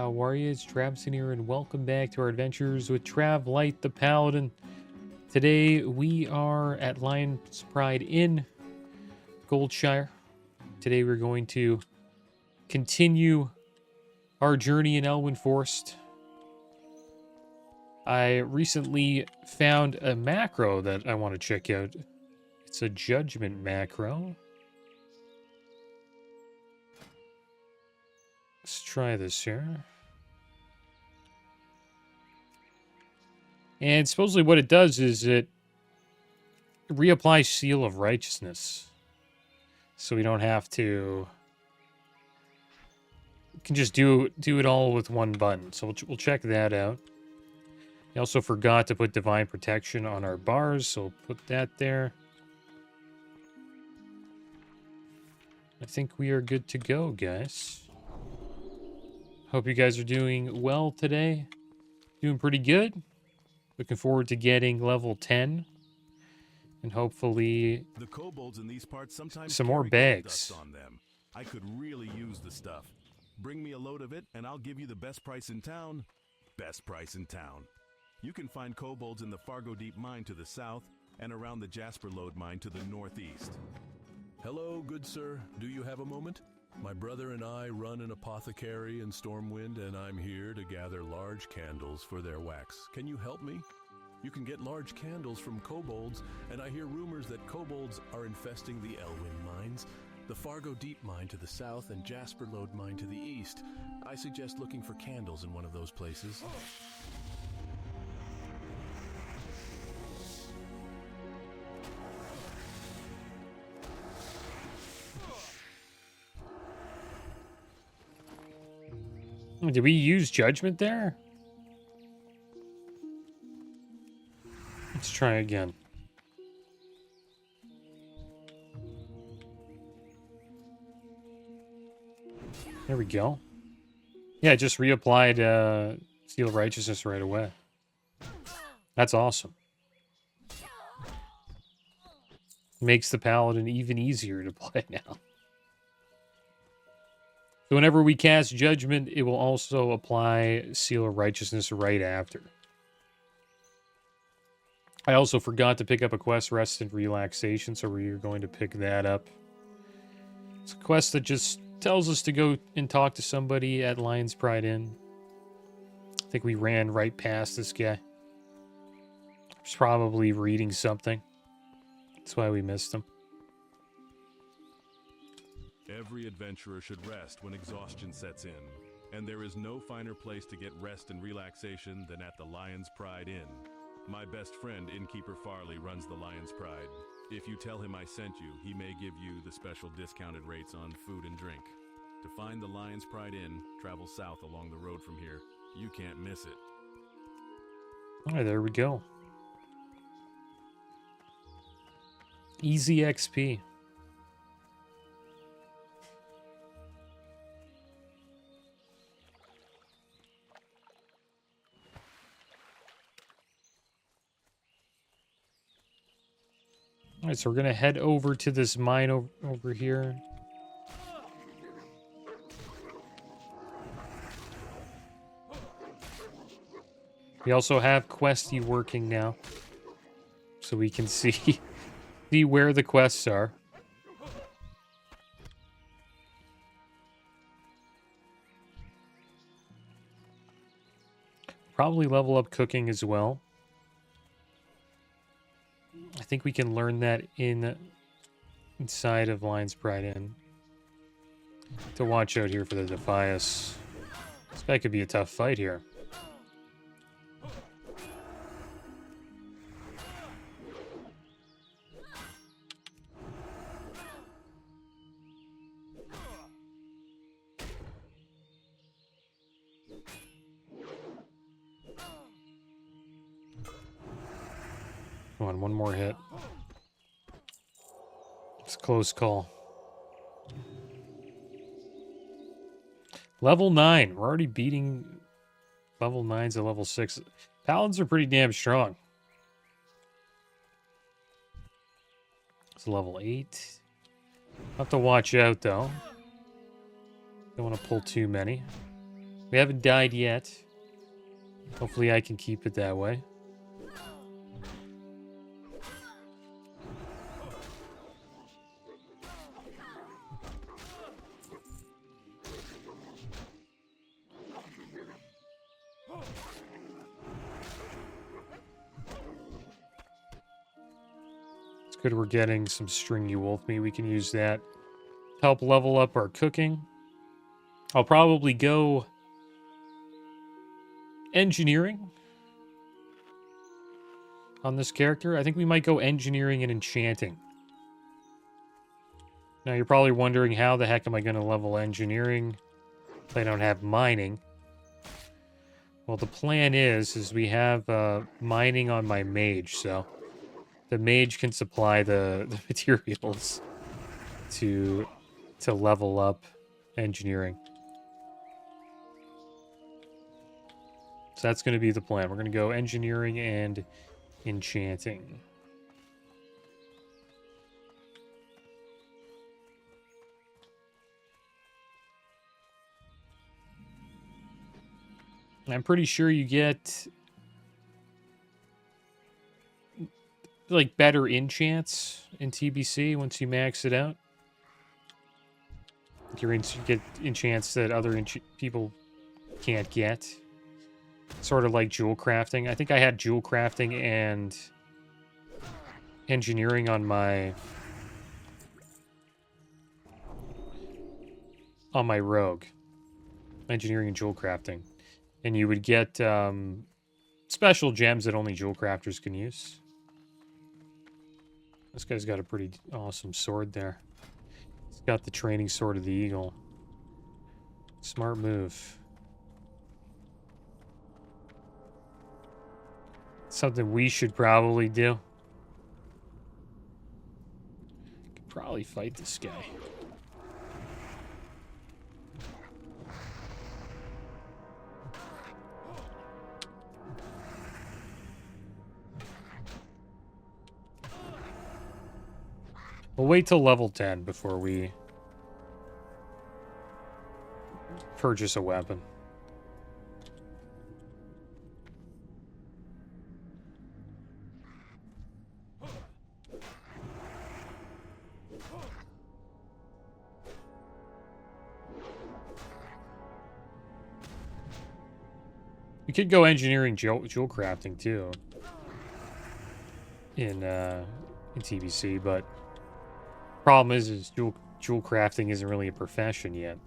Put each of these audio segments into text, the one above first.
how are you? It's Travis in here, and welcome back to our adventures with Trav Light the Paladin. Today we are at Lion's Pride Inn, Goldshire. Today we're going to continue our journey in Elwyn Forest. I recently found a macro that I want to check out. It's a judgment macro. Let's try this here. And supposedly what it does is it reapplies Seal of Righteousness. So we don't have to... We can just do it all with one button. So we'll check that out. I also forgot to put Divine Protection on our bars, so we'll put that there. I think we are good to go, guys. Hope you guys are doing well today. Doing pretty good. Looking forward to getting level 10. And hopefully the kobolds in these parts sometimes some more bags. On them. I could really use the stuff. Bring me a load of it and I'll give you the best price in town. Best price in town. You can find kobolds in the Fargo Deep Mine to the south and around the Jasper Lode Mine to the northeast. Hello, good sir. Do you have a moment? My brother and I run an apothecary in Stormwind, and I'm here to gather large candles for their wax. Can you help me? You can get large candles from kobolds, and I hear rumors that kobolds are infesting the Elwyn mines, the Fargo Deep Mine to the south, and Jasper Lode Mine to the east. I suggest looking for candles in one of those places. Did we use judgment there? Let's try again. There we go. Yeah, it just reapplied Seal of Righteousness right away. That's awesome. Makes the Paladin even easier to play now. So whenever we cast Judgment, it will also apply Seal of Righteousness right after. I also forgot to pick up a quest, Rest and Relaxation, so we're going to pick that up. It's a quest that just tells us to go and talk to somebody at Lion's Pride Inn. I think we ran right past this guy. He's probably reading something. That's why we missed him. Every adventurer should rest when exhaustion sets in, and there is no finer place to get rest and relaxation than at the Lion's Pride Inn. My best friend, Innkeeper Farley, runs the Lion's Pride. If you tell him I sent you, he may give you the special discounted rates on food and drink. To find the Lion's Pride Inn, travel south along the road from here. You can't miss it. All right, there we go. Easy XP. All right, so we're going to head over to this mine over here. We also have Questie working now, so we can see where the quests are. Probably level up cooking as well. I think we can learn that inside of Lion's Pride Inn. To watch out here for the Defias. This guy could be a tough fight here. Come on, one more hit. It's a close call. Level 9. We're already beating level 9s at level 6. Paladins are pretty damn strong. It's level 8. Have to watch out, though. Don't want to pull too many. We haven't died yet. Hopefully I can keep it that way. It's good we're getting some stringy wolf meat. We can use that to help level up our cooking. I'll probably go engineering on this character. I think we might go engineering and enchanting. Now you're probably wondering, how the heck am I going to level engineering if I don't have mining? Well, the plan is we have mining on my mage, so the mage can supply the materials to level up engineering. So that's going to be the plan. We're going to go engineering and enchanting. I'm pretty sure you get like better enchants in TBC once you max it out. You get enchants that other people can't get. Sort of like jewel crafting. I think I had jewel crafting and engineering on my rogue. Engineering and jewel crafting. And you would get special gems that only jewel crafters can use. This guy's got a pretty awesome sword there. He's got the training sword of the eagle. Smart move. Something we should probably do. Could probably fight this guy. We'll wait till level 10 before we purchase a weapon. We could go engineering jewel crafting too in TBC, but problem is jewel crafting isn't really a profession yet.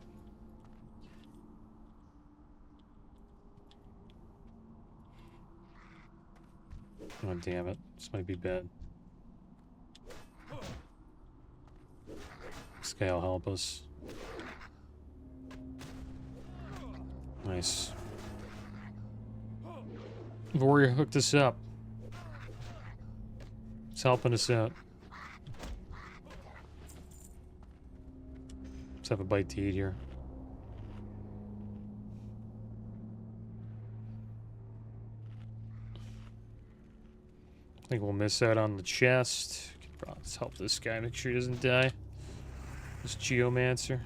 Oh damn it! This might be bad. This guy will help us. Nice. Warrior hooked us up. It's helping us out. Let's have a bite to eat here. I think we'll miss out on the chest. Let's help this guy, make sure he doesn't die. This Geomancer.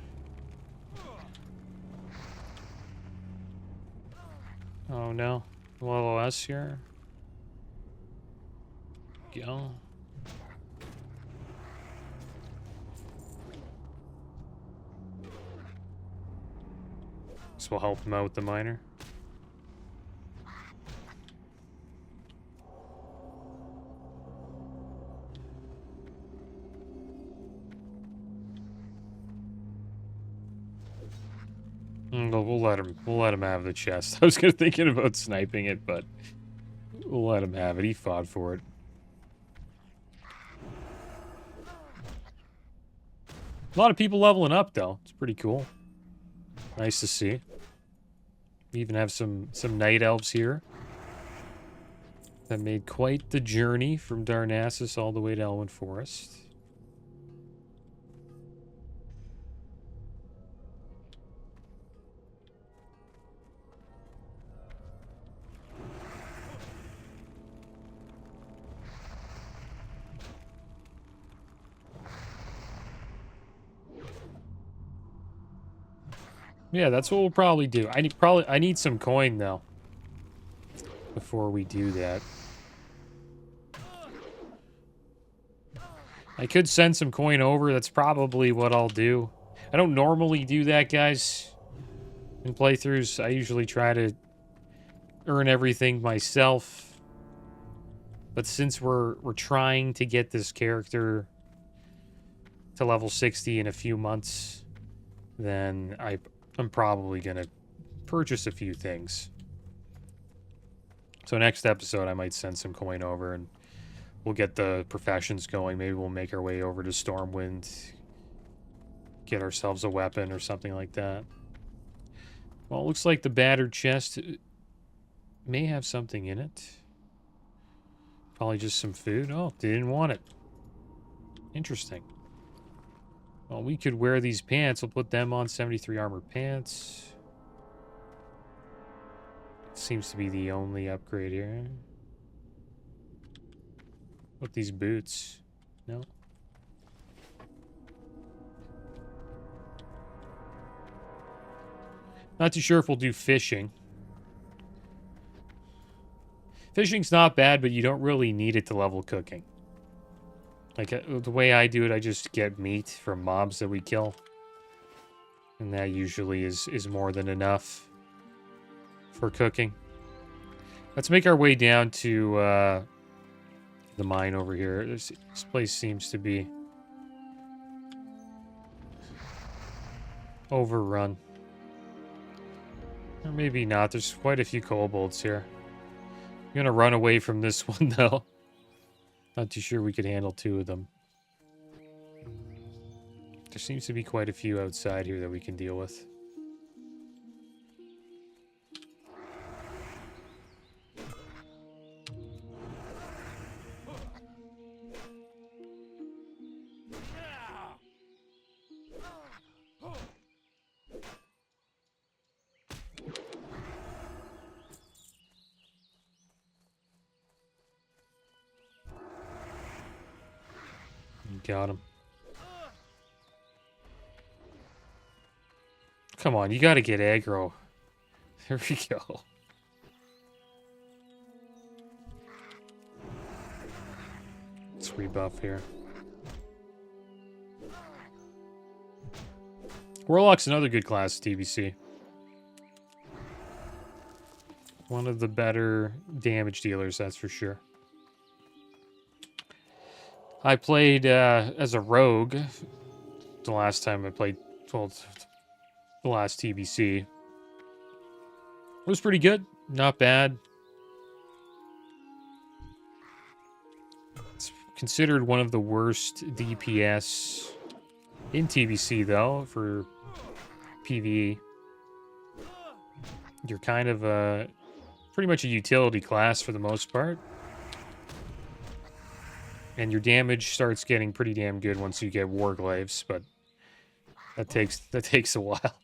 Oh no. Level S here. Go. This will help him out with the miner. We'll let him have the chest. I was thinking about sniping it, but we'll let him have it. He fought for it. A lot of people leveling up though. It's pretty cool. Nice to see. We even have some night elves here that made quite the journey from Narcissus all the way to Elwyn Forest. Yeah, that's what we'll probably do. I need some coin though before we do that. I could send some coin over. That's probably what I'll do. I don't normally do that, guys. In playthroughs, I usually try to earn everything myself. But since we're trying to get this character to level 60 in a few months, then I'm probably gonna purchase a few things. So next episode, I might send some coin over and we'll get the professions going. Maybe we'll make our way over to Stormwind, get ourselves a weapon or something like that. Well, it looks like the battered chest may have something in it. Probably just some food. Oh, they didn't want it. Interesting. Well, we could wear these pants. We'll put them on. 73 armor pants. Seems to be the only upgrade here. With these boots. No. Not too sure if we'll do fishing. Fishing's not bad, but you don't really need it to level cooking. Like, the way I do it, I just get meat from mobs that we kill. And that usually is more than enough for cooking. Let's make our way down to the mine over here. This place seems to be overrun. Or maybe not. There's quite a few kobolds here. I'm gonna run away from this one, though. Not too sure we could handle two of them. There seems to be quite a few outside here that we can deal with. Got him. Come on, you gotta get aggro. There we go. Let's rebuff here. Warlock's another good class, TBC. One of the better damage dealers, that's for sure. I played as a rogue the last time I played, well, the last TBC. It was pretty good, not bad. It's considered one of the worst DPS in TBC, though, for PvE. You're kind of pretty much a utility class for the most part. And your damage starts getting pretty damn good once you get Warglaives, but that takes a while.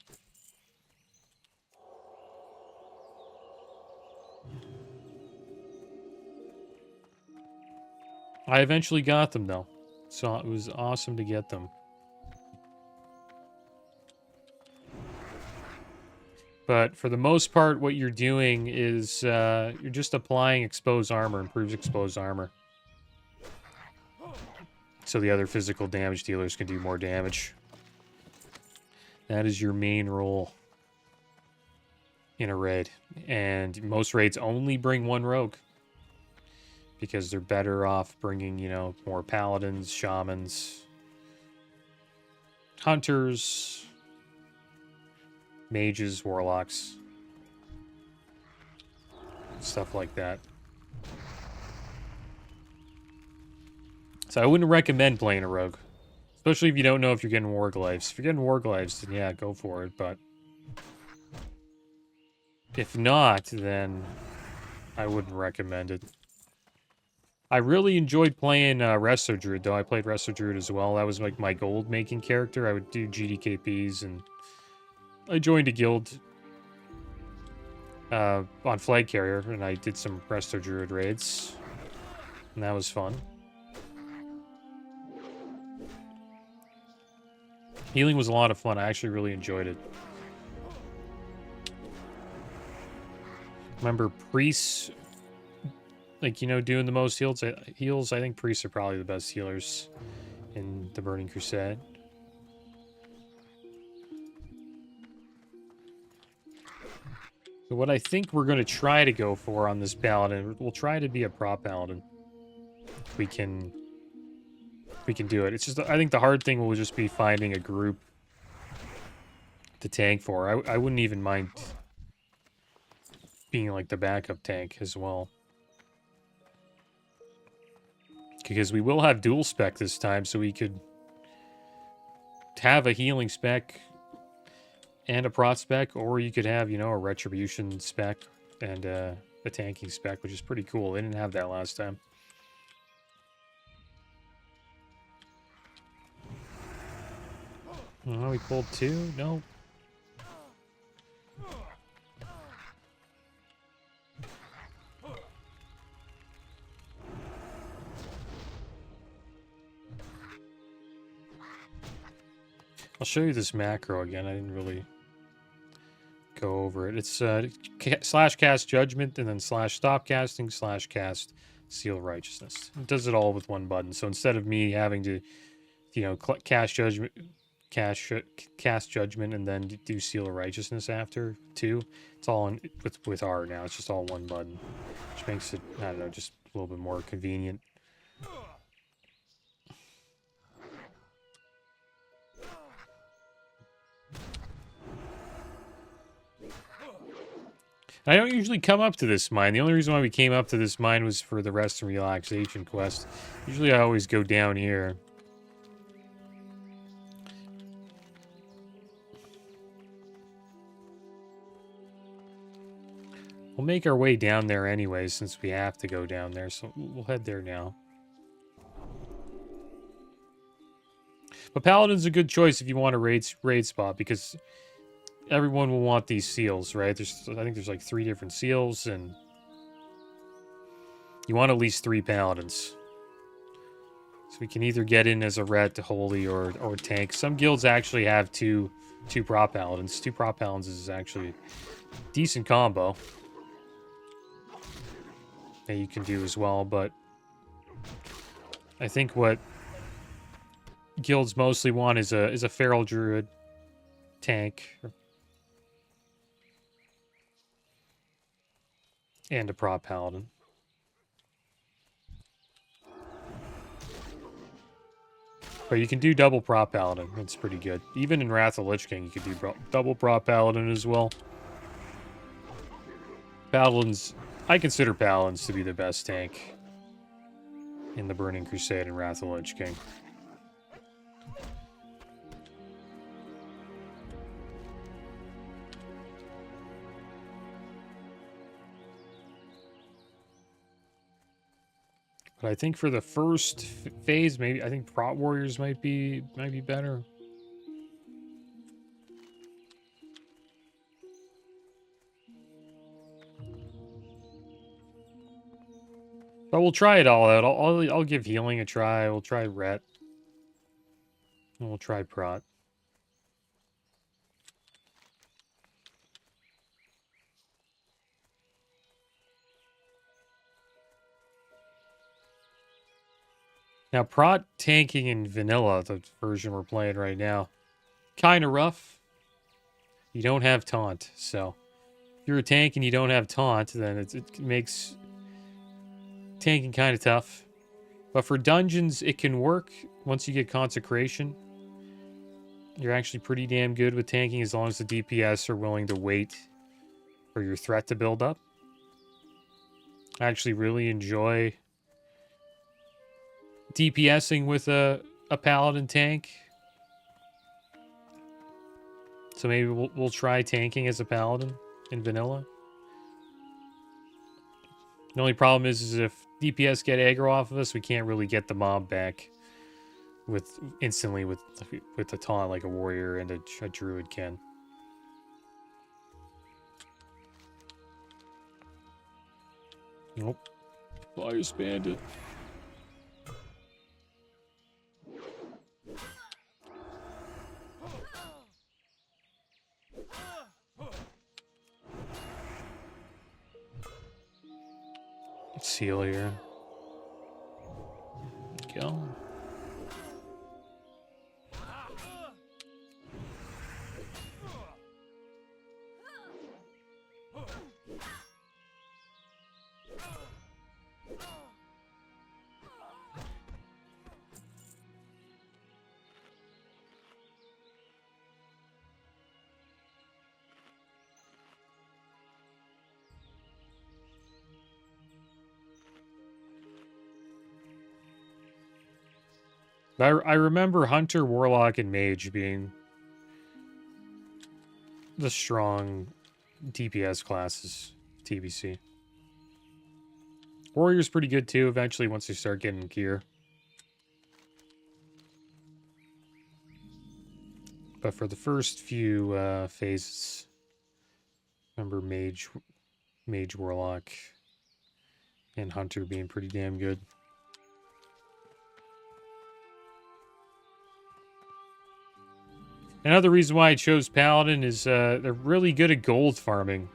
I eventually got them, though, so it was awesome to get them. But for the most part, what you're doing is you're just applying exposed armor, improves exposed armor. So the other physical damage dealers can do more damage. That is your main role in a raid. And most raids only bring one rogue. Because they're better off bringing, you know, more paladins, shamans, hunters, mages, warlocks, stuff like that. So I wouldn't recommend playing a rogue, especially if you don't know if you're getting Warglaives. If you're getting Warglaives, then yeah, go for it, but if not, then I wouldn't recommend it. I really enjoyed playing Resto Druid, though. I played Resto Druid as well. That was like my gold-making character. I would do GDKPs, and I joined a guild on Flag Carrier, and I did some Resto Druid raids, and that was fun. Healing was a lot of fun. I actually really enjoyed it. Remember, priests, like, you know, doing the most heals. I think priests are probably the best healers in the Burning Crusade. So what I think we're going to try to go for on this Paladin, we'll try to be a prop Paladin. We can do it. It's just, I think the hard thing will just be finding a group to tank for. I wouldn't even mind being like the backup tank as well. Because we will have dual spec this time, so we could have a healing spec and a prot spec, or you could have, you know, a retribution spec and a tanking spec, which is pretty cool. They didn't have that last time. Oh, we pulled 2? No. I'll show you this macro again. I didn't really go over it. It's slash cast judgment and then slash stop casting slash cast seal righteousness. It does it all with one button. So instead of me having to, you know, cast judgment and then do seal of righteousness after 2, it's all in with R now. It's just all one button, which makes it, I don't know, just a little bit more convenient. I don't usually come up to this mine. The only reason why we came up to this mine was for the rest and relaxation quest. Usually I always go down here. We'll make our way down there anyway, since we have to go down there, so we'll head there now. But Paladin's a good choice if you want a raid spot, because everyone will want these seals, right? I think there's like 3 different seals, and you want at least 3 Paladins. So we can either get in as a ret, holy, or tank. Some guilds actually have two prop Paladins. 2 prop Paladins is actually a decent combo that you can do as well, but I think what guilds mostly want is a feral druid tank and a prop paladin. But you can do double prop paladin. That's pretty good. Even in Wrath of Lich King, you could do double prop paladin as well. Paladins, I consider paladins to be the best tank in the Burning Crusade and Wrath of Lich King. But I think for the first phase, maybe I think prot warriors might be better. But we'll try it all out. I'll give healing a try. We'll try ret. And we'll try prot. Now, prot tanking in vanilla, the version we're playing right now, kind of rough. You don't have taunt, so if you're a tank and you don't have taunt, then it makes tanking kind of tough. But for dungeons, it can work once you get consecration. You're actually pretty damn good with tanking as long as the DPS are willing to wait for your threat to build up. I actually really enjoy DPSing with a paladin tank. So maybe we'll try tanking as a paladin in vanilla. The only problem is if DPS get aggro off of us, we can't really get the mob back instantly with the taunt like a warrior and a druid can. Nope. Flyer's bandit. Seal here. Go. I remember Hunter, Warlock, and Mage being the strong DPS classes, TBC. Warrior's pretty good too, eventually, once you start getting gear. But for the first few phases, remember Mage, Warlock, and Hunter being pretty damn good. Another reason why I chose Paladin is they're really good at gold farming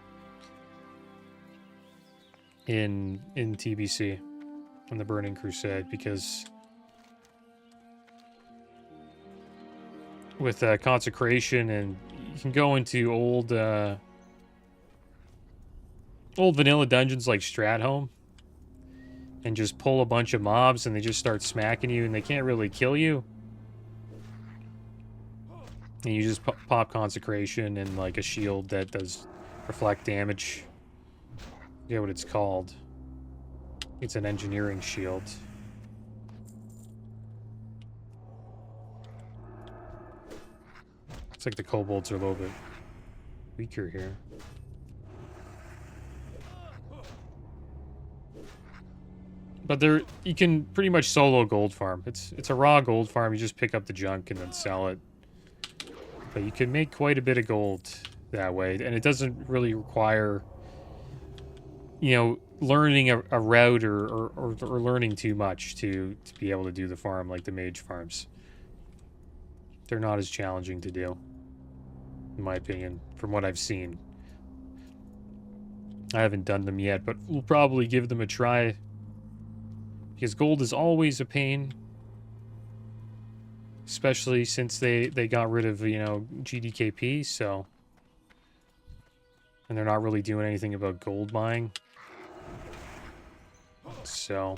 in TBC, in the Burning Crusade, because with consecration, and you can go into old vanilla dungeons like Stratholme and just pull a bunch of mobs and they just start smacking you and they can't really kill you. And you just pop consecration and like a shield that does reflect damage. I forget what it's called. It's an engineering shield. Looks like the kobolds are a little bit weaker here. But you can pretty much solo gold farm. It's a raw gold farm. You just pick up the junk and then sell it. But you can make quite a bit of gold that way. And it doesn't really require, you know, learning a route or learning too much to be able to do the farm like the mage farms. They're not as challenging to do, in my opinion, from what I've seen. I haven't done them yet, but we'll probably give them a try. Because gold is always a pain. Especially since they got rid of, you know, GDKP, so... And they're not really doing anything about gold buying. So...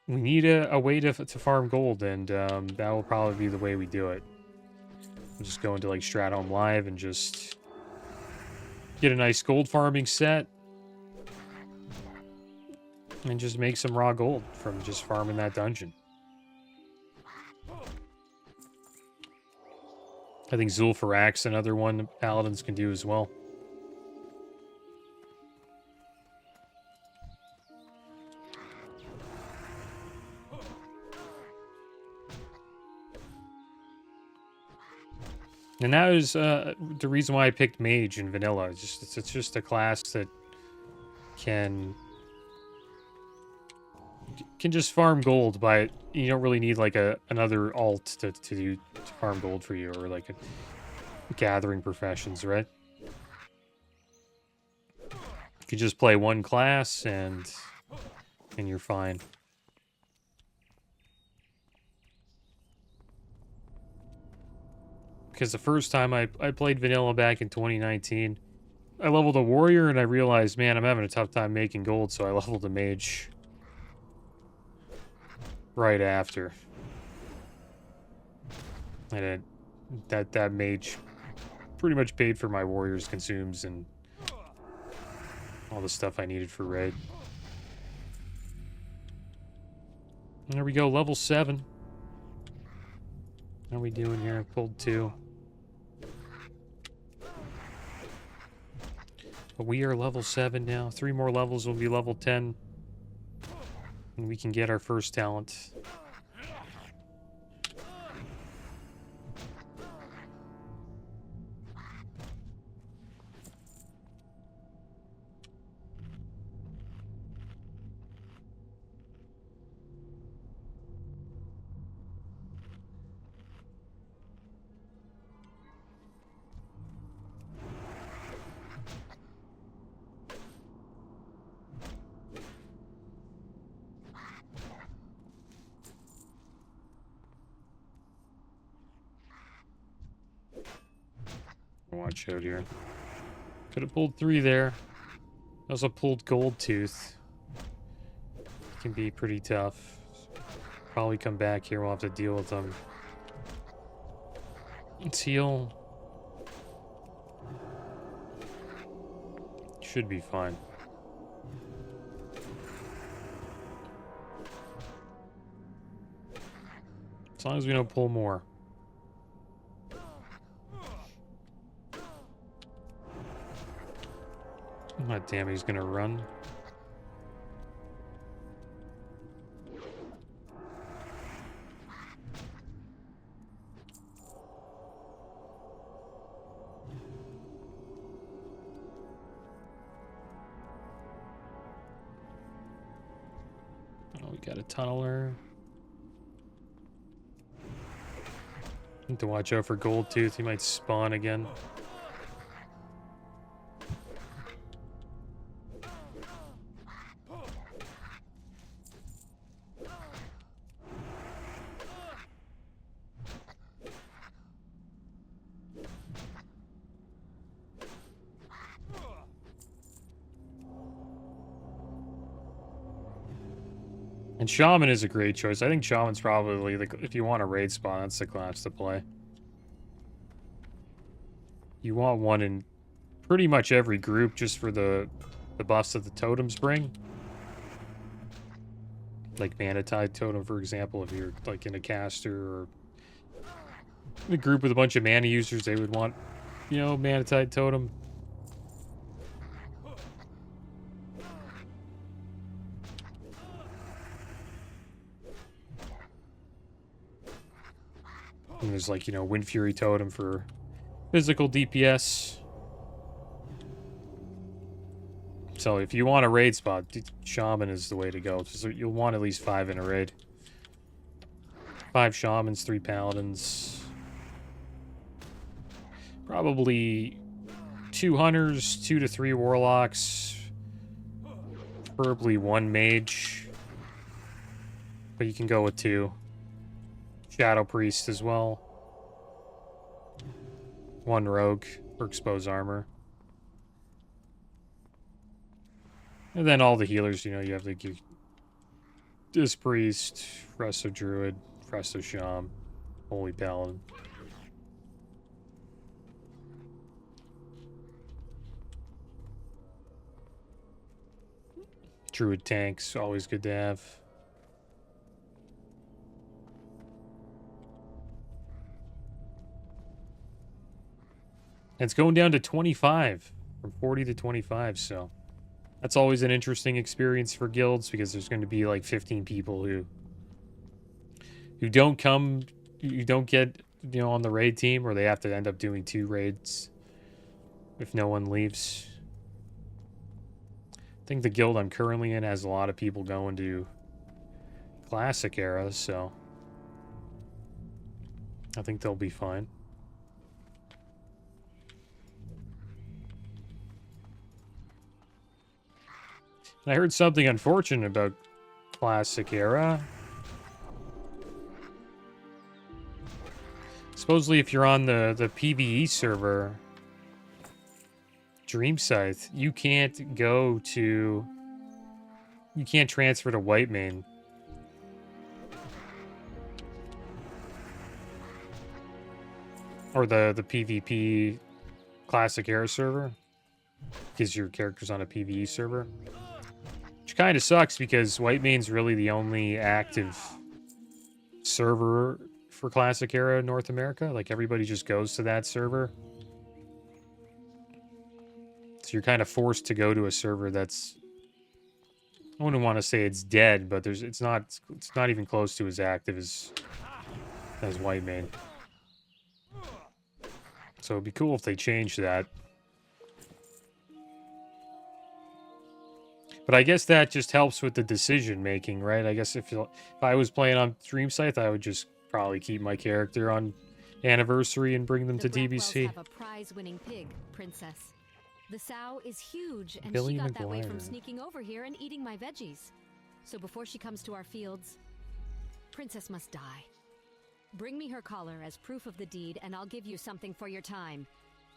We need a way to farm gold, and that will probably be the way we do it. We'll just go into, like, Stratholme Live and just... get a nice gold farming set. And just make some raw gold from just farming that dungeon. I think Zul'Farrak's another one Paladins can do as well. And that is the reason why I picked Mage in Vanilla. It's just a class that can just farm gold, but you don't really need like another alt to farm gold for you, or like a gathering professions, right? You could just play one class and you're fine. Because the first time I played vanilla back in 2019, I leveled a warrior and I realized, man, I'm having a tough time making gold, so I leveled a mage right after. And that mage pretty much paid for my warrior's consumes and all the stuff I needed for raid. And there we go, level 7. How are we doing here? I pulled 2. But we are level 7 now. 3 more levels will be level 10. And we can get our first talent. watch out here. Could have pulled 3 there. Also pulled Gold Tooth. Can be pretty tough. Probably come back here. We'll have to deal with them. Let's heal. Should be fine. As long as we don't pull more. God damn, he's gonna run. Oh, we got a tunneler. Need to watch out for Gold Tooth. He might spawn again. And Shaman is a great choice. I think Shaman's probably, if you want a raid spawn, that's the class to play. You want one in pretty much every group just for the buffs that the totems bring. Like Manatide Totem, for example, if you're like in a caster or a group with a bunch of mana users, they would want, you know, Manatide Totem. And there's like, you know, Wind Fury Totem for physical DPS. So if you want a raid spot, Shaman is the way to go. So you'll want at least 5 in a raid. 5 Shamans, 3 Paladins. Probably 2 Hunters, 2 to 3 Warlocks. Preferably 1 Mage. But you can go with 2. Shadow Priest as well. 1 Rogue for Expose Armor. And then all the healers, you know, you have like your Dis Priest, Resto Druid, Resto Sham, Holy Paladin. Druid tanks, always good to have. And it's going down to 25 from 40 to 25, so that's always an interesting experience for guilds because there's going to be like 15 people who don't come, you don't get, you know, on the raid team, or they have to end up doing 2 raids if no one leaves. I think the guild I'm currently in has a lot of people going to Classic era, so I think they'll be fine. I heard something unfortunate about Classic era. Supposedly if you're on the PvE server, Dream Scythe, you can't transfer to Whitemane. Or the PvP Classic era server. Because your character's on a PvE server. Which kind of sucks because Whitemane's really the only active server for Classic era North America. Like everybody just goes to that server. So you're kind of forced to go to a server that's, I wouldn't want to say it's dead, but it's not even close to as active as Whitemane. So it'd be cool if they changed that. But I guess that just helps with the decision making, right? I guess if I was playing on Dream Scythe, I would just probably keep my character on Anniversary and bring them to DBC. Have a prize-winning pig, Princess. The sow is huge, and Billy she got that way McGuire. from sneaking over here and eating my veggies. So before she comes to our fields, Princess must die. Bring me her collar as proof of the deed, and I'll give you something for your time.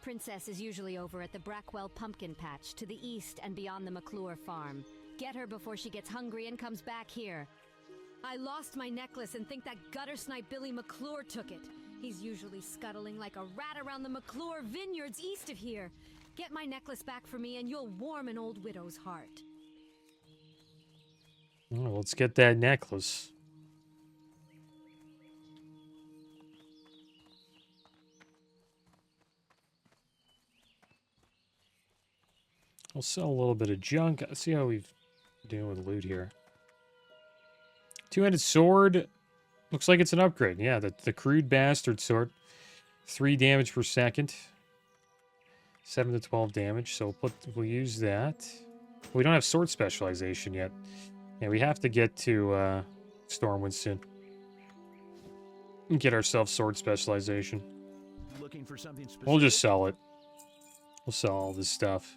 Princess is usually over at the Brackwell Pumpkin Patch to the east and beyond the McClure farm. Get her before she gets hungry and comes back here. I lost my necklace and think that gutter snipe Billy McClure took it. He's usually scuttling like a rat around the McClure vineyards east of here. Get my necklace back for me and you'll warm an old widow's heart. Well, let's get that necklace. We'll sell a little bit of junk. Let's see how we've doing with loot here. Two-handed sword. Looks like it's an upgrade. Yeah, the crude bastard sword. 3 damage per second. 7 to 12 damage. So we'll use that. We don't have sword specialization yet. Yeah, we have to get to Stormwind soon. And get ourselves sword specialization. Looking for something specific? We'll just sell it. We'll sell all this stuff.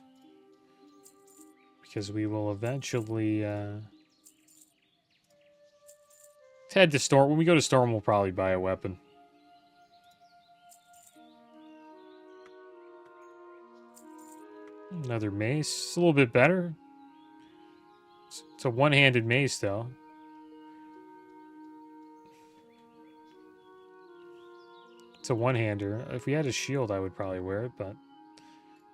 Because we will eventually head to Storm. When we go to Storm, we'll probably buy a weapon. Another mace. It's a little bit better. It's a one-handed mace, though. It's a one-hander. If we had a shield, I would probably wear it, but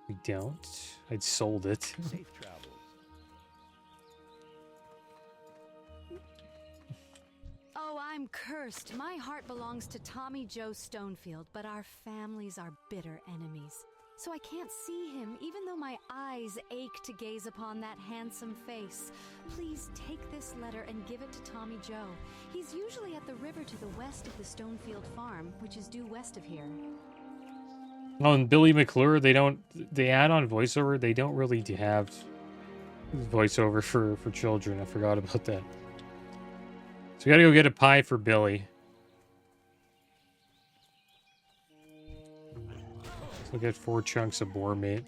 we don't. I'd sold it. Safe travels. Oh, I'm cursed. My heart belongs to Tommy Joe Stonefield, but our families are bitter enemies. So I can't see him, even though my eyes ache to gaze upon that handsome face. Please take this letter and give it to Tommy Joe. He's usually at the river to the west of the Stonefield farm, which is due west of here. Oh, and Billy McClure, they add on voiceover, they don't really have voiceover for children. I forgot about that. So we gotta go get a pie for Billy. We'll get 4 chunks of boar meat.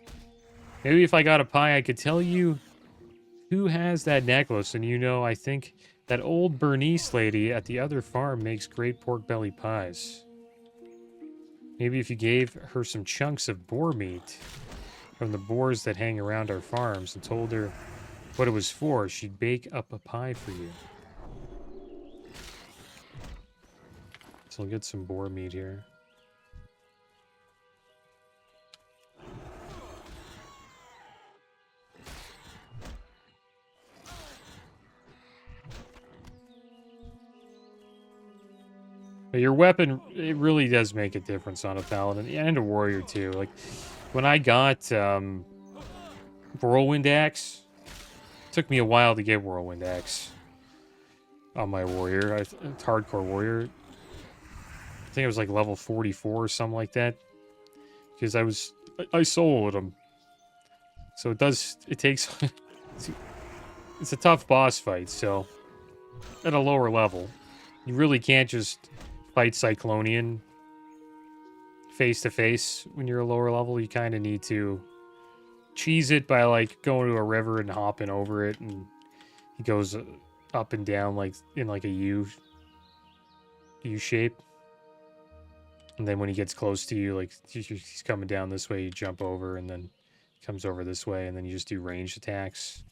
Maybe if I got a pie, I could tell you who has that necklace. And you know, I think that old Bernice lady at the other farm makes great pork belly pies. Maybe if you gave her some chunks of boar meat from the boars that hang around our farms and told her what it was for, she'd bake up a pie for you. So I'll get some boar meat here. But your weapon, it really does make a difference on a paladin and a warrior too. Like when I got whirlwind axe, it took me a while to get whirlwind axe on my warrior. It's hardcore warrior. I think it was like level 44 or something like that. Because I soloed him. So it takes, it's a tough boss fight. So at a lower level, you really can't just fight Cyclonian face to face when you're a lower level. You kind of need to cheese it by like going to a river and hopping over it, and he goes up and down like in like a U shape. And then when he gets close to you, like he's coming down this way, you jump over, and then he comes over this way, and then you just do ranged attacks.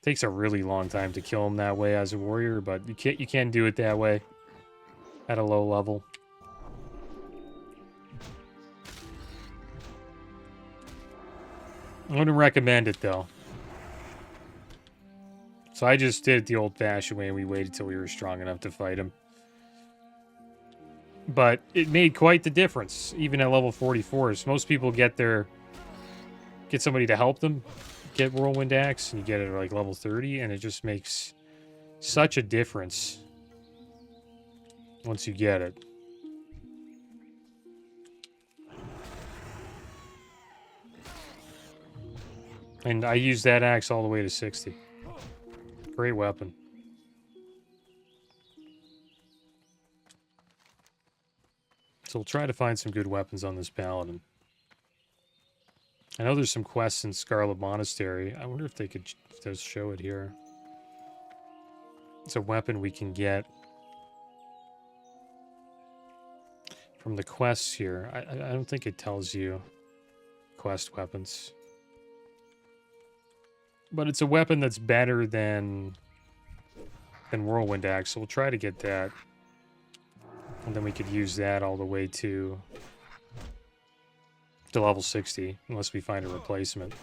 Takes a really long time to kill him that way as a warrior, but you can do it that way at a low level. I wouldn't recommend it though. So I just did it the old-fashioned way, and we waited till we were strong enough to fight him. But it made quite the difference, even at level 44s. Most people get somebody to help them get Whirlwind Axe, and you get it at like level 30, and it just makes such a difference once you get it. And I used that axe all the way to 60. Great weapon. So we'll try to find some good weapons on this paladin. I know there's some quests in Scarlet Monastery. I wonder if they could just show it here. It's a weapon we can get from the quests here. I don't think it tells you. quest weapons. But it's a weapon that's better than Whirlwind Axe, so we'll try to get that. And then we could use that all the way to level 60, unless we find a replacement.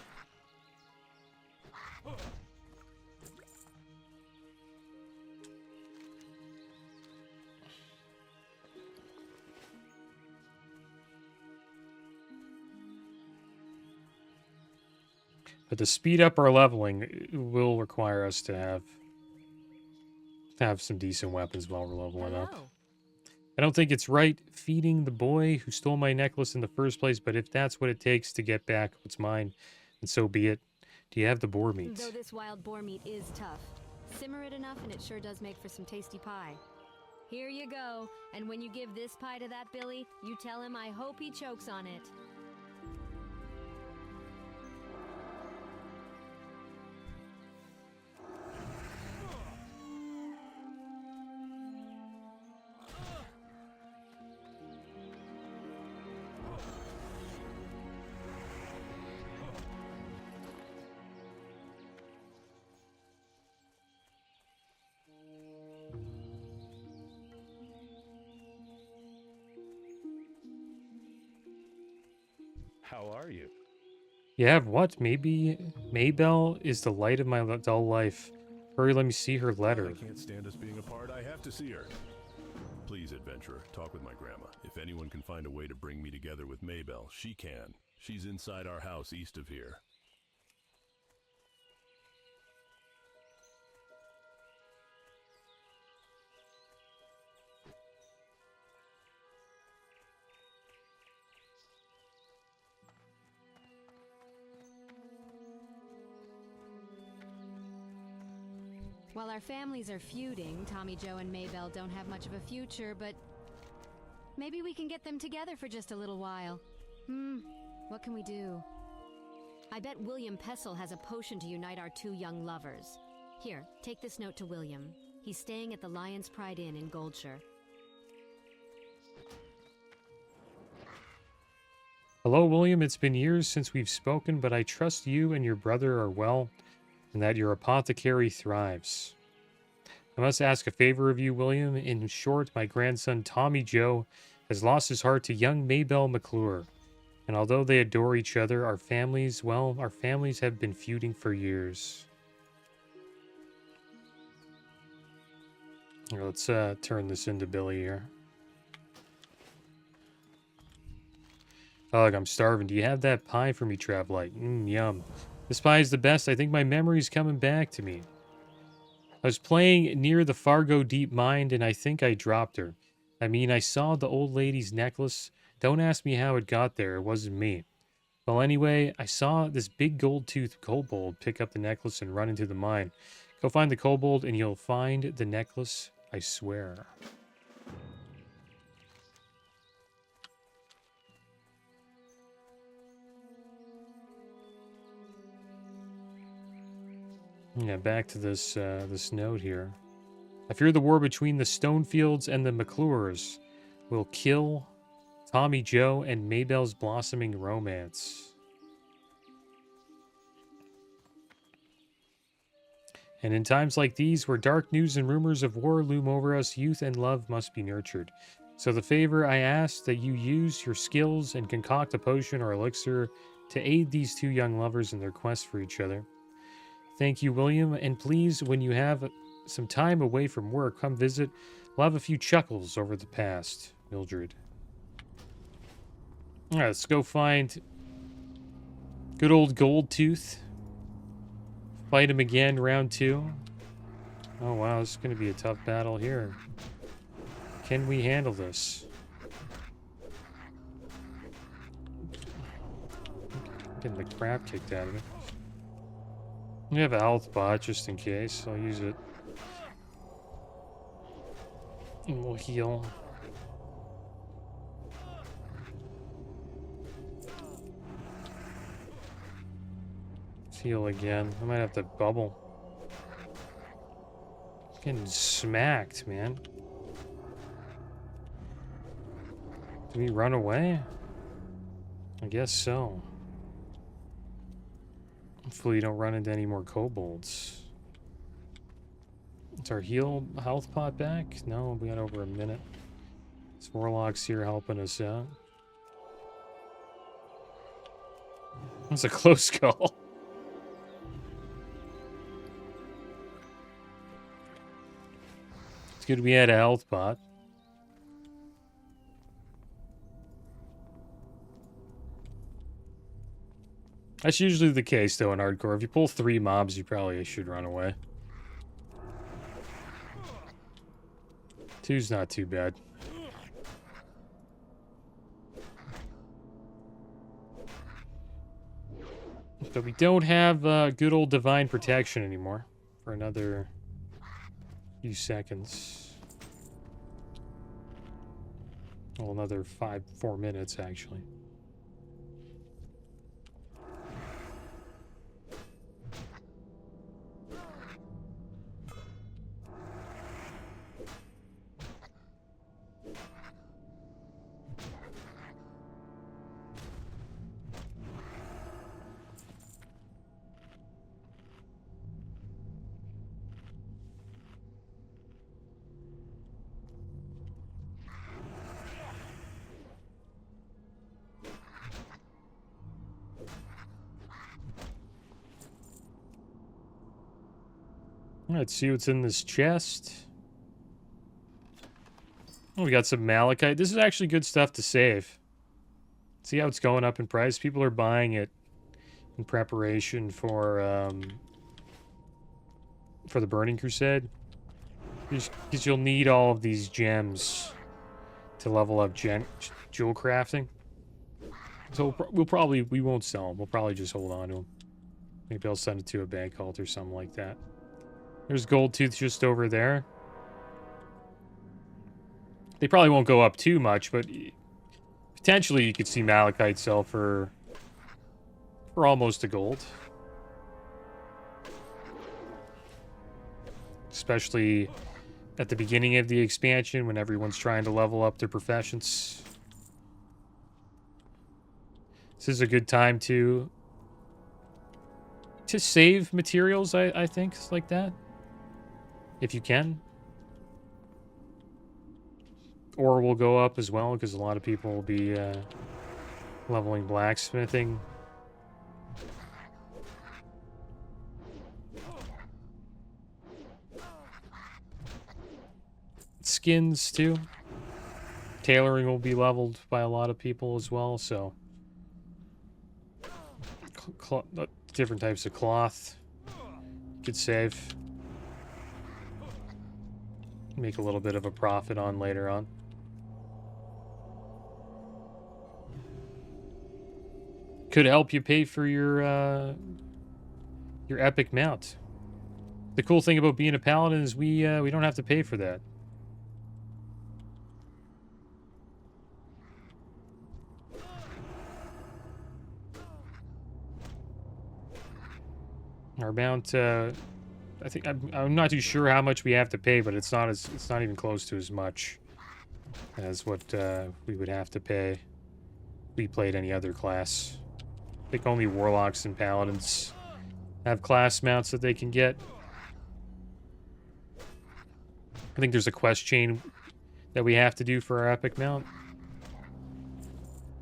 But to speed up our leveling, it will require us to have some decent weapons while we're leveling up. Hello. I don't think it's right feeding the boy who stole my necklace in the first place, but if that's what it takes to get back what's mine, then so be it. Do you have the boar meat? Though this wild boar meat is tough, simmer it enough and it sure does make for some tasty pie. Here you go, and when you give this pie to that Billy, you tell him I hope he chokes on it. How are you? You have what? Maybe Maybelle is the light of my dull life. Hurry, let me see her letter. I can't stand us being apart. I have to see her. Please, adventurer, talk with my grandma. If anyone can find a way to bring me together with Maybelle, she can. She's inside our house east of here. While our families are feuding, Tommy Joe and Maybelle don't have much of a future, but maybe we can get them together for just a little while. What can we do? I bet William Pessel has a potion to unite our two young lovers. Here, take this note to William. He's staying at the Lion's Pride Inn in Goldshire. Hello, William. It's been years since we've spoken, but I trust you and your brother are well, and that your apothecary thrives. I must ask a favor of you, William. In short, my grandson Tommy Joe has lost his heart to young Maybelle McClure. And although they adore each other, our families have been feuding for years. Here, let's turn this into Billy here. Ugh, I'm starving. Do you have that pie for me, Travlite? Yum. This pie is the best. I think my memory's coming back to me. I was playing near the Fargo Deep Mine, and I think I dropped her. I mean, I saw the old lady's necklace. Don't ask me how it got there. It wasn't me. Well, anyway, I saw this big gold-toothed kobold pick up the necklace and run into the mine. Go find the kobold, and you'll find the necklace, I swear. Yeah, back to this this note here. I fear the war between the Stonefields and the McClures will kill Tommy Joe and Maybelle's blossoming romance. And in times like these, where dark news and rumors of war loom over us, youth and love must be nurtured. So the favor I ask that you use your skills and concoct a potion or elixir to aid these two young lovers in their quest for each other. Thank you, William, and please, when you have some time away from work, come visit. We'll have a few chuckles over the past, Mildred. All right, let's go find good old Goldtooth. Fight him again, round 2. Oh, wow, this is going to be a tough battle here. Can we handle this? Getting the crap kicked out of me. We have a health bot just in case. I'll use it. And we'll heal. Let's heal again. I might have to bubble. Getting smacked, man. Did we run away? I guess so. Hopefully you don't run into any more kobolds. Is our health pot back? No, we got over a minute. This warlock's here helping us out. That's a close call. It's good we had a health pot. That's usually the case, though, in hardcore. If you pull 3 mobs, you probably should run away. 2's not too bad. But we don't have good old divine protection anymore for another few seconds. Well, another 4 minutes, actually. Let's see what's in this chest. Oh, we got some malachite. This is actually good stuff to save. See how it's going up in price? People are buying it in preparation for the Burning Crusade. Because you'll need all of these gems to level up jewel crafting. So we won't sell them. We'll probably just hold on to them. Maybe I'll send it to a bank vault or something like that. There's gold tooth just over there. They probably won't go up too much, but potentially you could see malachite sell for almost a gold. Especially at the beginning of the expansion when everyone's trying to level up their professions. This is a good time to save materials, I think, like that. If you can. Ore will go up as well, because a lot of people will be leveling blacksmithing. Skins, too. Tailoring will be leveled by a lot of people as well, so... different types of cloth you could save. Make a little bit of a profit on later on. Could help you pay for your epic mount. The cool thing about being a paladin is we don't have to pay for that. Our mount, I think I'm not too sure how much we have to pay, but it's not even close to as much as what we would have to pay if we played any other class. I think only warlocks and paladins have class mounts that they can get. I think there's a quest chain that we have to do for our epic mount,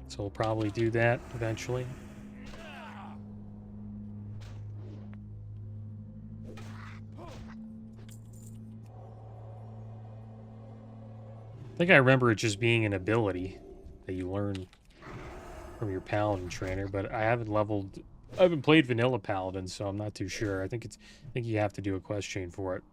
so we'll probably do that eventually. I think I remember it just being an ability that you learn from your paladin trainer, but I haven't played vanilla paladin, so I'm not too sure. I think you have to do a quest chain for it.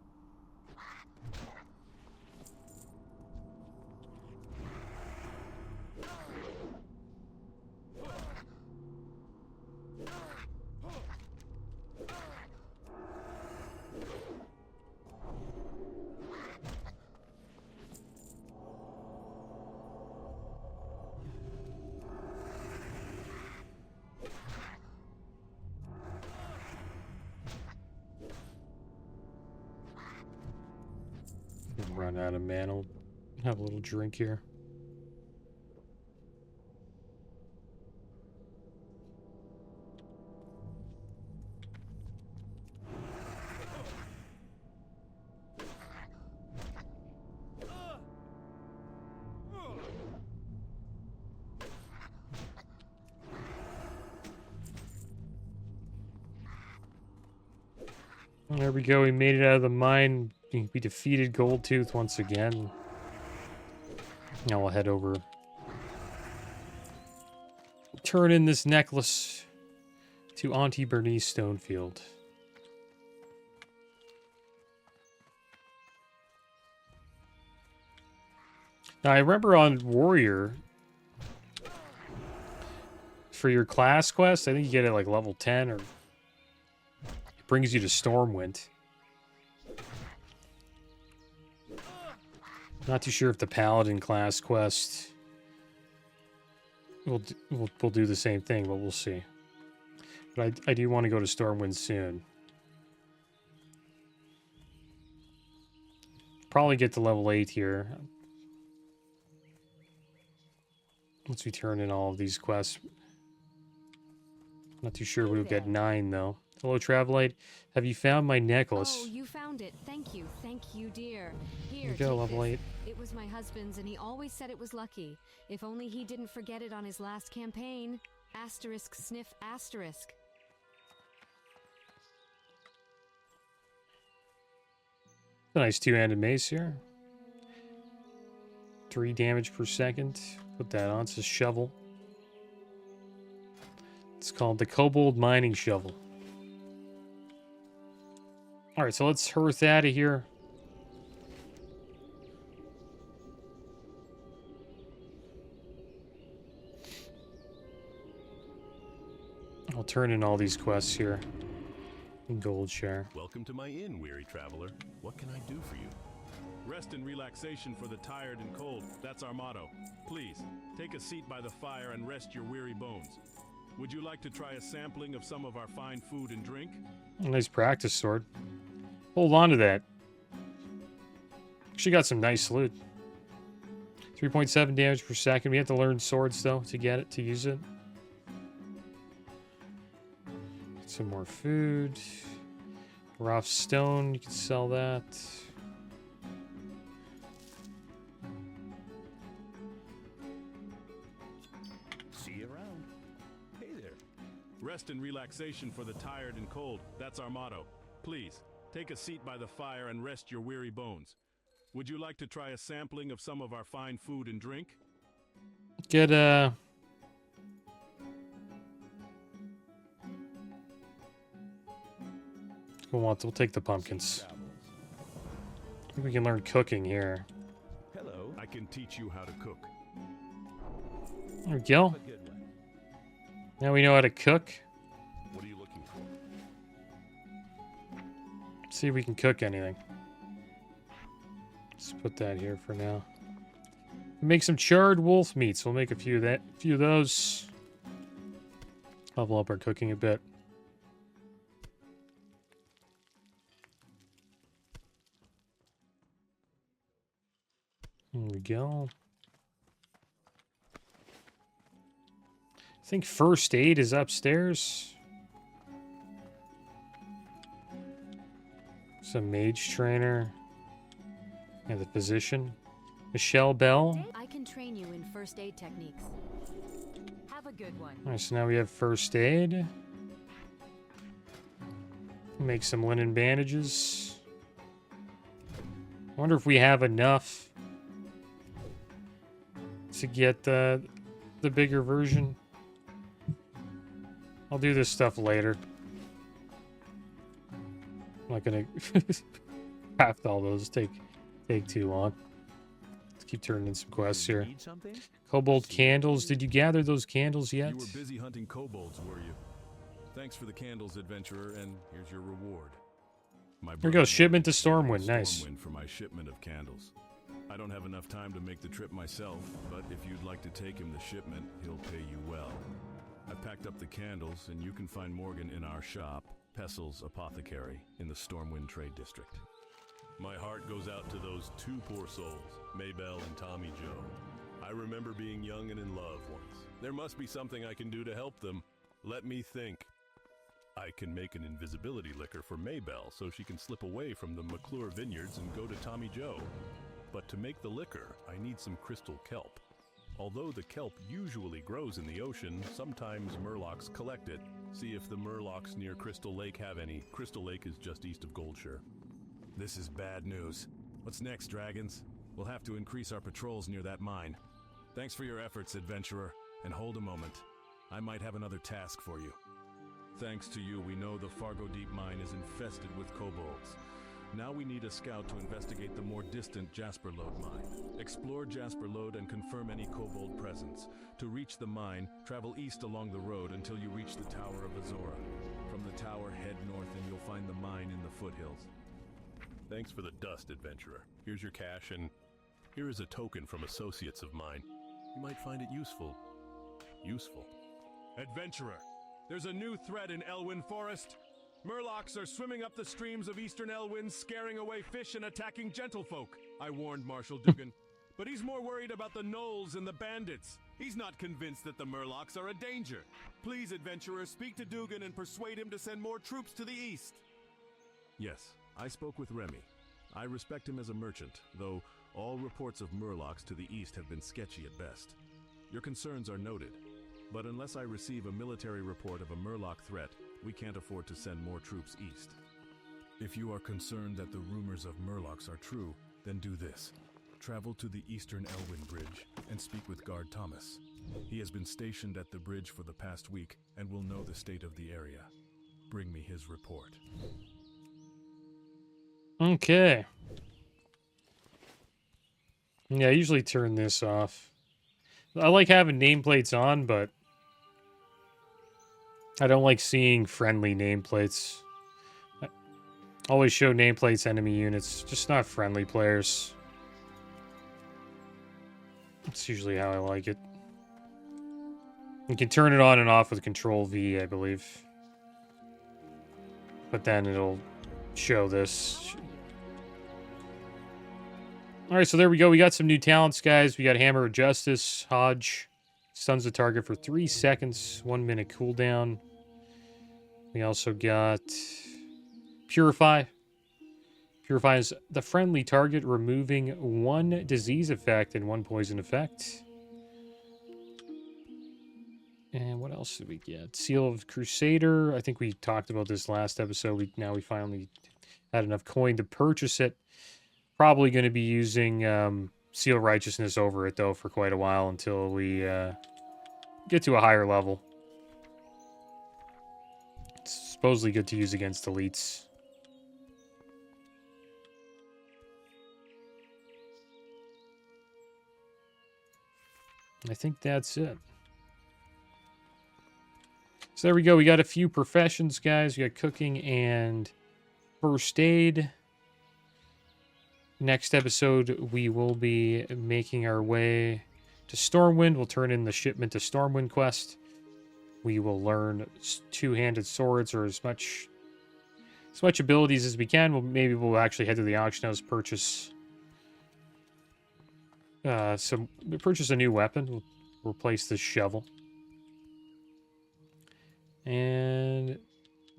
Run out of mana. I'll have a little drink here. There we go. We made it out of the mine. We defeated Goldtooth once again. Now we'll head over. Turn in this necklace to Auntie Bernice Stonefield. Now, I remember on Warrior, for your class quest, I think you get it like level 10, or it brings you to Stormwind. Not too sure if the Paladin class quest will do the same thing, but we'll see. But I do want to go to Stormwind soon. Probably get to level 8 here. Once we turn in all of these quests. Not too sure we'll get 9, though. Hello, Travelite. Have you found my necklace? Oh, you found it. Thank you, dear. Here, Here you go, take level this. 8. It was my husband's, and he always said it was lucky. If only he didn't forget it on his last campaign. Asterisk sniff asterisk. A nice two-handed mace here. 3 damage per second. Put that on. It's a shovel. It's called the Kobold Mining Shovel. Alright, so let's hearth out of here. I'll turn in all these quests here. In Goldshire. Welcome to my inn, weary traveler. What can I do for you? Rest and relaxation for the tired and cold. That's our motto. Please, take a seat by the fire and rest your weary bones. Would you like to try a sampling of some of our fine food and drink? Nice practice sword. Hold on to that. Actually got some nice loot. 3.7 damage per second. We have to learn swords, though, to get it, to use it. Some more food. Rough stone, you can sell that. See you around. Hey there. Rest and relaxation for the tired and cold. That's our motto. Please, take a seat by the fire and rest your weary bones. Would you like to try a sampling of some of our fine food and drink? Get we'll take the pumpkins. I think we can learn cooking here. Hello. I can teach you how to cook. There we go. A good one. Now we know how to cook. What are you looking for? See if we can cook anything. Let's put that here for now. Make some charred wolf meats. We'll make a few of those. Level up our cooking a bit. There we go. I think first aid is upstairs. Some mage trainer. And the physician. Michelle Bell. I can train you in first aid techniques. Have a good one. Alright, so now we have first aid. Make some linen bandages. I wonder if we have enough to get the bigger version. I'll do this stuff later. I'm not gonna craft all those. Take too long. Let's keep turning in some quests here. Need something? Cobalt candles. Did you gather those candles yet? You were busy hunting kobolds, were you? Thanks for the candles, adventurer, and here's your reward. My Here we go. brother Shipment to wanted Stormwind. Nice. Stormwind for my shipment of candles. I don't have enough time to make the trip myself, but if you'd like to take him the shipment, he'll pay you well. I packed up the candles, and you can find Morgan in our shop, Pessel's Apothecary, in the Stormwind Trade District. My heart goes out to those two poor souls, Maybelle and Tommy Joe. I remember being young and in love once. There must be something I can do to help them. Let me think. I can make an invisibility liquor for Maybelle so she can slip away from the McClure Vineyards and go to Tommy Joe. But to make the liquor, I need some crystal kelp. Although the kelp usually grows in the ocean, sometimes murlocs collect it. See if the murlocs near Crystal Lake have any. Crystal Lake is just east of Goldshire. This is bad news. What's next, dragons? We'll have to increase our patrols near that mine. Thanks for your efforts, adventurer. And hold a moment. I might have another task for you. Thanks to you, we know the Fargo Deep mine is infested with kobolds. Now we need a scout to investigate the more distant Jasper Lode mine. Explore Jasper Lode and confirm any kobold presence. To reach the mine, travel east along the road until you reach the Tower of Azora. From the tower, head north and you'll find the mine in the foothills. Thanks for the dust, adventurer. Here's your cash, and here is a token from associates of mine. You might find it useful. Useful. Adventurer, there's a new threat in Elwyn Forest. Murlocs are swimming up the streams of eastern Elwyn, scaring away fish and attacking gentlefolk. I warned Marshal Dugan, but he's more worried about the gnolls and the bandits. He's not convinced that the Murlocs are a danger. Please, adventurer, speak to Dugan and persuade him to send more troops to the east. Yes, I spoke with Remy. I respect him as a merchant, though all reports of Murlocs to the east have been sketchy at best. Your concerns are noted, but unless I receive a military report of a Murloc threat, we can't afford to send more troops east. If you are concerned that the rumors of Murlocs are true, then do this. Travel to the eastern Elwyn Bridge and speak with Guard Thomas. He has been stationed at the bridge for the past week and will know the state of the area. Bring me his report. Okay. Yeah, I usually turn this off. I like having nameplates on, but I don't like seeing friendly nameplates. I always show nameplates enemy units, just not friendly players. That's usually how I like it. You can turn it on and off with Control V, I believe. But then it'll show this. Alright, so there we go. We got some new talents, guys. We got Hammer of Justice, Hodge. Stuns the target for 3 seconds, 1 minute cooldown. We also got Purify. Purifies the friendly target, removing 1 disease effect and 1 poison effect. And what else did we get? Seal of Crusader. I think we talked about this last episode. Now we finally had enough coin to purchase it. Probably going to be using Seal of Righteousness over it, though, for quite a while until we get to a higher level. It's supposedly good to use against elites. I think that's it. So there we go. We got a few professions, guys. We got cooking and first aid. Next episode, we will be making our way to Stormwind. We'll turn in the shipment to Stormwind quest. We will learn two-handed swords or as much abilities as we can. Maybe we'll actually head to the auction house, purchase a new weapon. We'll replace the shovel. And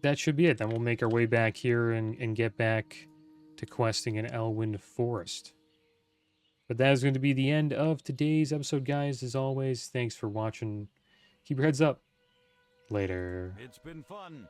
that should be it. Then we'll make our way back here and get back to questing in Elwyn Forest. But that is going to be the end of today's episode, guys. As always, thanks for watching. Keep your heads up. Later. It's been fun.